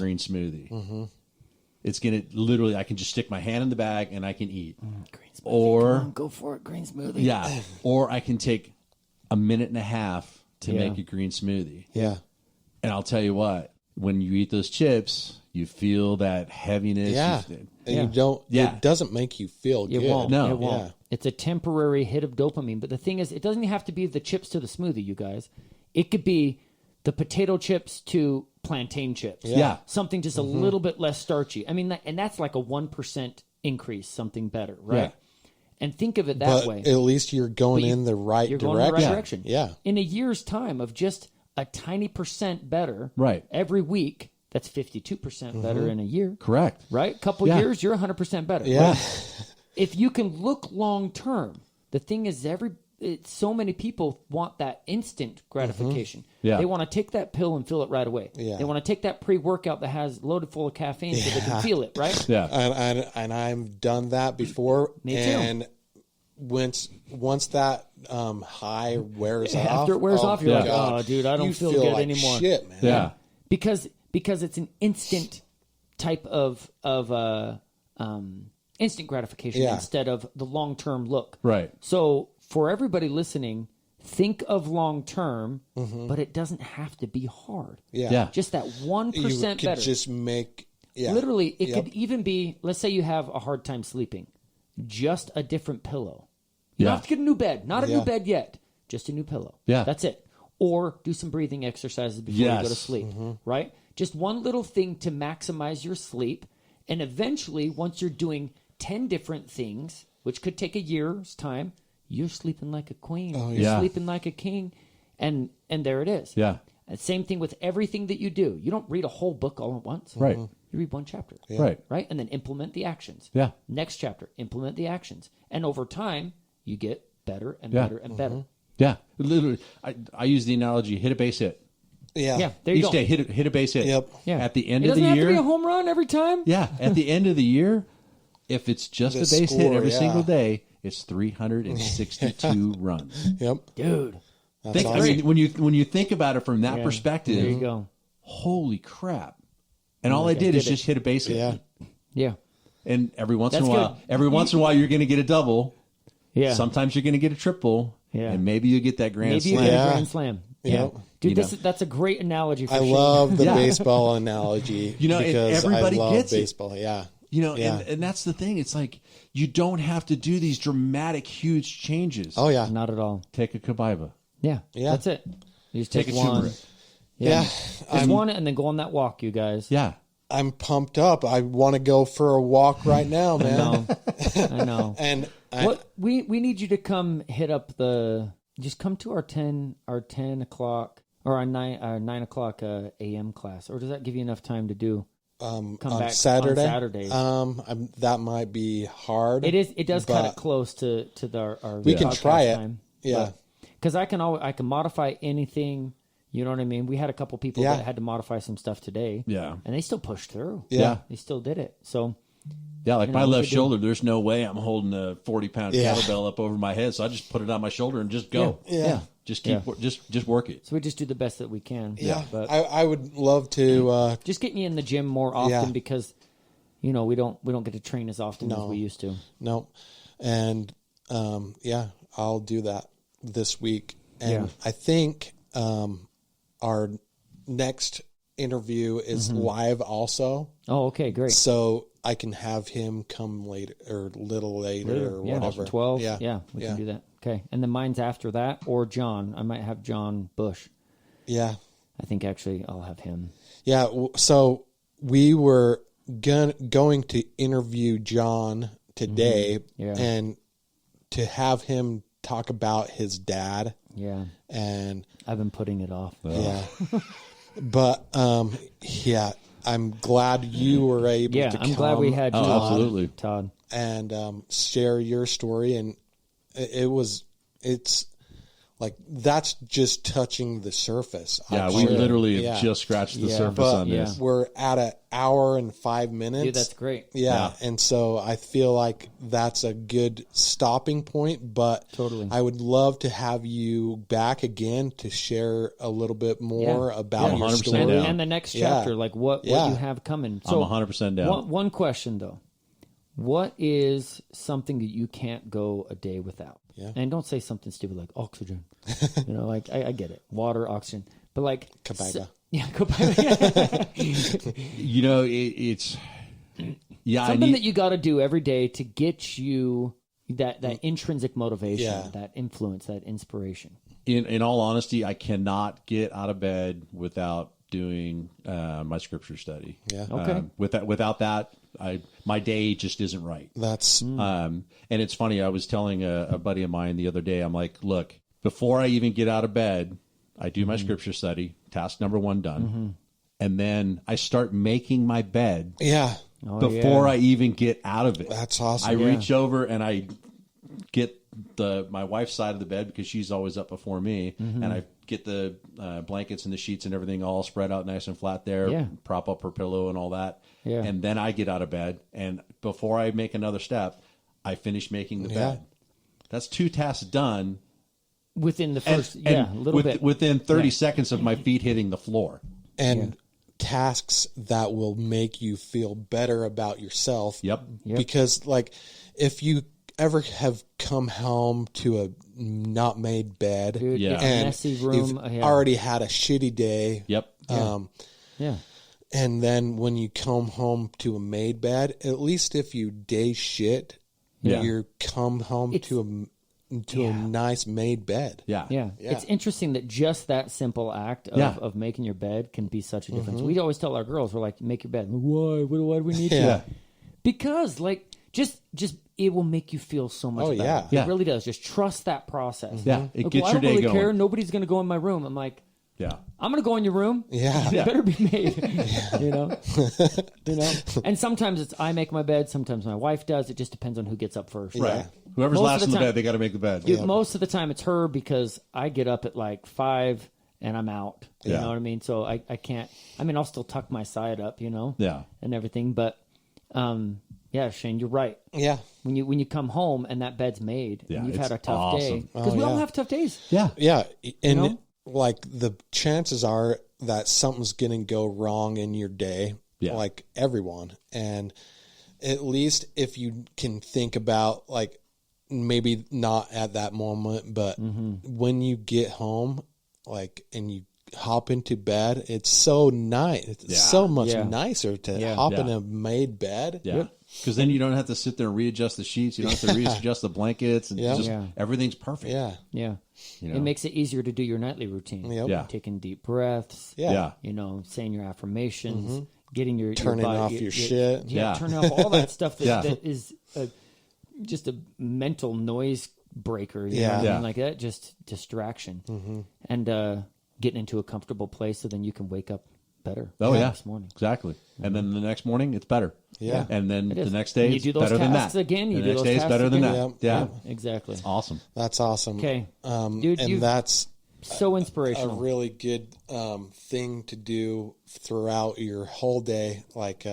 green smoothie. It's going to literally, I can just stick my hand in the bag and I can eat. Green smoothie. Or Come on, go for it, green smoothie. Yeah. Or I can take a minute and a half to make a green smoothie. Yeah. And I'll tell you what, when you eat those chips, you feel that heaviness. Yeah. And you don't, it doesn't make you feel good. It won't. No. It won't. Yeah. It's a temporary hit of dopamine. But the thing is, it doesn't have to be the chips to the smoothie, you guys. It could be the potato chips to plantain chips. Yeah. Something just a little bit less starchy. I mean, and that's like a 1% increase, something better, right? Yeah. And think of it that But way. at least you're going in the right You're direction. going in the right direction. Yeah. In a year's time of just a tiny percent better Right. every week, that's 52% better in a year. Correct. Right? Couple years, you're 100% better. Yeah. Right? If you can look long term, the thing is, so many people want that instant gratification. Yeah. They want to take that pill and feel it right away. Yeah. They want to take that pre-workout that has loaded full of caffeine so they can feel it, right? Yeah. And I've done that before. Me too. And once that high wears off. After it wears off, you're like, God, oh, dude, I don't you feel good like anymore. Shit, man. Yeah. Because it's an instant type of instant gratification instead of the long-term look. Right. So for everybody listening, think of long-term, but it doesn't have to be hard. Yeah. Just that 1% You could better. just make, Literally, it could even be, let's say you have a hard time sleeping, just a different pillow. You don't have to get a new bed. Not a new bed yet. Just a new pillow. Yeah. That's it. Or do some breathing exercises before you go to sleep, right? Just one little thing to maximize your sleep. And eventually, once you're doing 10 different things, which could take a year's time, you're sleeping like a queen. You're sleeping like a king. And there it is. Yeah. And same thing with everything that you do. You don't read a whole book all at once. Right. You read one chapter. Right. Right? And then implement the actions. Yeah. Next chapter, implement the actions. And over time, you get better and better and better. Yeah. Literally, I use the analogy, hit a base hit. Yeah. Yeah, there you Each go. day, hit a base hit. Yep. Yeah. At the end it of the doesn't year. have to be a home run every time. Yeah. At the end of the year, if it's just The a base hit score, every yeah. single day, it's 362 runs. Yep. Dude. I mean, when you think about it from that perspective, There you go. holy crap. And all I did is just hit a base hit. Yeah. Yeah. And every once That's in a while, good. you're going to get a double. Yeah. Sometimes you're going to get a triple. Yeah. And maybe you get that grand Maybe you slam. get a Yeah. grand slam. Yeah. Yeah. Dude, You that's a great analogy for I Shane. love the Yeah. baseball analogy. You know, and because everybody I love gets it. baseball. Yeah. You know, Yeah. and that's the thing. It's like you don't have to do these dramatic, huge changes. Oh, yeah. Not at all. Take a Kabiba. Yeah. Yeah. That's it. You just Take take a one. turmeric. Yeah. Just one and then go on that walk, you guys. Yeah. I'm pumped up. I want to go for a walk right now, man. I know. And What we need you to come hit up just come to our 10 o'clock or our 9 o'clock a.m. class, or does that give you enough time to do? Come on back Saturday, on Saturdays. that might be hard. It does cut but it close to our we can podcast try it. time. Yeah. Because I can modify anything. You know what I mean? We had a couple people Yeah. that had to modify some stuff today. Yeah. And they still pushed through. Yeah. They still did it. So Yeah, like You my know, we left could do- shoulder, there's no way I'm holding a 40-pound Yeah. kettlebell up over my head, so I just put it on my shoulder and just go. Yeah. Just keep just work it. we just do the best that we can. Yeah. But I would love to. just getting you in the gym more often Yeah. because we don't get to train as often as we used to. No. And I'll do that this week. And Yeah. I think our next interview is live also. Oh, okay, great. So I can have him come later or a little later or whatever. 12. Yeah. We can do that. Okay. And then mine's after that or John. I might have John Bush. Yeah. I think actually I'll have him. Yeah. So we were going to interview John today Yeah. and to have him talk about his dad. Yeah. And I've been putting it off. yeah. But I'm glad you were able Yeah, to I'm glad we had you Oh, on, absolutely. Todd. and share your story. And it's like that's just touching the surface. Yeah, I'm we sure. literally Yeah. have just scratched the Yeah. surface But on this. we're at an hour and 5 minutes. Dude, that's great. Yeah, and so I feel like that's a good stopping point, but Totally. I would love to have you back again to share a little bit more about I'm your 100% story. down. And the next Yeah. chapter, like what Yeah. you have coming. I'm So 100% down. one question though. What is something that you can't go a day without? Yeah. And don't say something stupid like oxygen. You know, like I get it. Water, oxygen. But like Kabaga. yeah, kabaga. You know, it's yeah. Something that you got to do every day to get you that intrinsic motivation, Yeah. that influence, that inspiration. in all honesty, I cannot get out of bed without doing my scripture study. Yeah. Okay. Without that, my day just isn't right. That's And it's funny. I was telling a buddy of mine the other day. I'm like, look, before I even get out of bed, I do my scripture study. Task number 1 done, and then I start making my bed yeah. before I even get out of it. That's awesome. I reach over and I get my wife's side of the bed because she's always up before me, and I get the blankets and the sheets and everything all spread out nice and flat there, Yeah. prop up her pillow and all that, Yeah. and then I get out of bed, and before I make another step, I finish making the bed. That's 2 tasks done Within the first and a little bit. within 30 seconds of my feet hitting the floor. And tasks that will make you feel better about yourself. Yep. Because like if you ever have come home to a not made bed Dude, Yeah. it's a and messy room. you've already had a shitty day. Yep. Yeah. And then when you come home to a made bed, at least if you day shit, Yeah. you come home to a nice made bed. Yeah. Yeah. It's interesting that just that simple act of making your bed can be such a difference. We always tell our girls, we're like, make your bed. Why? Why do we need Yeah. to? Because like just it will make you feel so much better. yeah. Yeah. It really does. Just trust that process. Yeah. It Like, gets well, I your don't day really going. care. Nobody's going to go in my room. I'm like, Yeah. I'm going to go in your room. Yeah. It better be made. You know? And sometimes it's I make my bed. Sometimes my wife does. It just depends on who gets up first. Right. Whoever's Most last of in the the time- bed, they got to make the bed. Dude, most of the time it's her because I get up at like 5 and I'm out. You Yeah. know what I mean? So I can't. I mean, I'll still tuck my side up, you know, Yeah. and everything. But yeah, Shane, you're right. Yeah. When you come home and that bed's made, Yeah, and you've it's had a tough day, awesome. because we all yeah. have tough days. Yeah. Yeah. And know? like the chances are that something's going to go wrong in your day, Yeah. like everyone. And at least if you can think about like maybe not at that moment, but when you get home, like, and you hop into bed, it's so nice. It's so much Yeah. nicer to Yeah. hop in Yeah. a made bed. Yeah. Because then you don't have to sit there and readjust the sheets. You don't have to readjust the blankets. And Yeah. just Yeah. everything's perfect. Yeah. Yeah, You know? it makes it easier to do your nightly routine. Yep. Yeah. Taking deep breaths. Yeah. Yeah. You know, saying your affirmations, getting your Turning body, off your shit. Yeah, Yeah. turning off all that stuff that, Yeah. that is just a mental noise breaker. You Yeah. know what I Yeah. mean? Like that, just distraction, and getting into a comfortable place so then you can wake up better. Oh, the yeah. next morning. Exactly. And then the next morning, it's better. Yeah. And then It the is. next day, And you it's do those better than tasks that. again, you the do next those day, it's tasks better than again. that. Yeah. Exactly. Awesome. That's awesome. Okay. And Dude, that's So a inspirational. really good thing to do throughout your whole day. Like,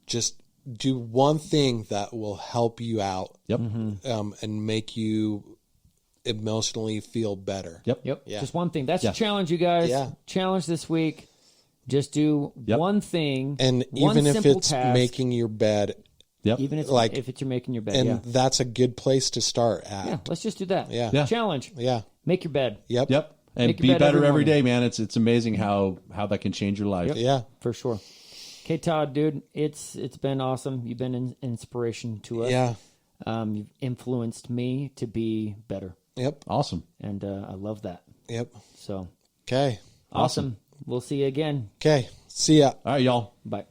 just do one thing that will help you out Yep. and make you emotionally feel better. Yep. Yep. Yeah. Just one thing. That's Yeah. the challenge, you guys. Yeah. Challenge this week. Just do Yep. one thing. And one even if simple it's task, making your bed, Yep. even if, like- if it's you're making your bed. and Yeah. that's a good place to start at. Yeah. Let's just do that. Yeah. Yeah. Challenge. Yeah. Make your bed. Yep. Yep. And Make your be bed better every every day, morning. man. It's amazing how that can change your life. Yeah. For sure. Okay, Todd, dude, it's been awesome. You've been an inspiration to us. Yeah. You've influenced me to be better, Yep. Awesome. and I love that. Yep. So Okay. awesome. We'll see you again. Okay. See ya. All right, y'all. Bye.